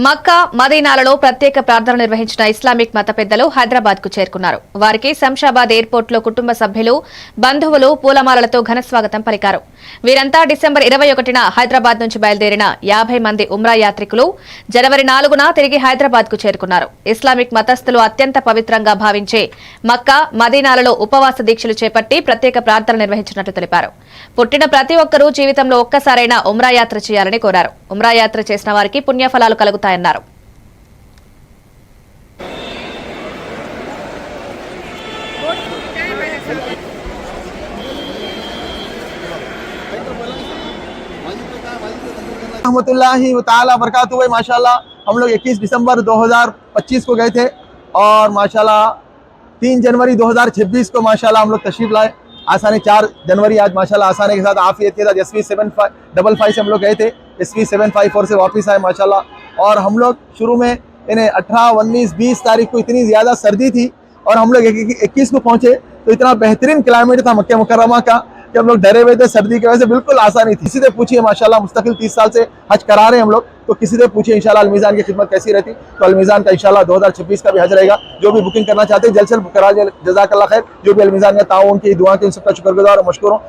మక్కా మదీనాలలో ప్రత్యేక ప్రార్థనలు నిర్వహించిన ఇస్లామిక్ మత పెద్దలు హైదరాబాద్ కు చేరుకున్నారు. వారికి శంషాబాద్ ఎయిర్పోర్ట్ లో కుటుంబ సభ్యులు, బంధువులు పూలమాలలతో ఘన స్వాగతం పలికారు. వీరంతా డిసెంబర్ 21న హైదరాబాద్ నుంచి బయలుదేరిన 50 మంది ఉమ్రా యాత్రికులు జనవరి 4న తిరిగి హైదరాబాద్ కు చేరుకున్నారు. ఇస్లామిక్ మతస్థులు అత్యంత పవిత్రంగా భావించే మక్కా మదీనాలలో ఉపవాస దీక్షలు చేపట్టి ప్రత్యేక ప్రార్థనలు నిర్వహించినట్లు తెలిపారు. పుట్టిన ప్రతి ఒక్కరూ జీవితంలో ఒక్కసారైనా ఉమ్రా యాత్ర చేయాలని కోరారు. ఉమ్రా యాత్ర చేసిన వారికి పుణ్యఫలాలు కలుగుతాయన్నారు. रहमतुल्लाहि व ताला बरकातुहू। माशाल्लाह हम लोग 21 दिसंबर 2025 को गए थे और माशाल्लाह 3 जनवरी 2026 को माशाल्लाह हम लोग तशरीफ लाए। आसानी 4 जनवरी आज माशाल्लाह आसानी के साथ आफियत के साथ SV755 से हम लोग गए थे, SV754 से वापस आए माशाल्लाह। और हम लोग शुरू में इन्हें 18, 19, 20 तारीख को इतनी ज़्यादा सर्दी थी और हम लोग 21 को पहुँचे तो इतना बेहतरीन क्लाइमेट था मक्का मुकर्रमा का कि हम लोग डरे हुए थे सर्दी की वजह से, बिल्कुल आसानी थी। किसी से पूछिए माशाल्लाह मुस्तकिल 30 साल से हज करा रहे हैं हम लोग, तो किसी से पूछिए इंशाल्लाह अलमीज़ान की खिदमत कैसी रहती। तो अलमीज़ान का इंशाल्लाह 2026 का भी हज रहेगा। जो भी बुकिंग करना चाहते हैं जल्द से जल्द करा, जज़ाकल्लाह खैर। जो भी अलमीज़ान का ताउन की दुआ की उन सबका शुक्रगुजार और मशकूर हूँ।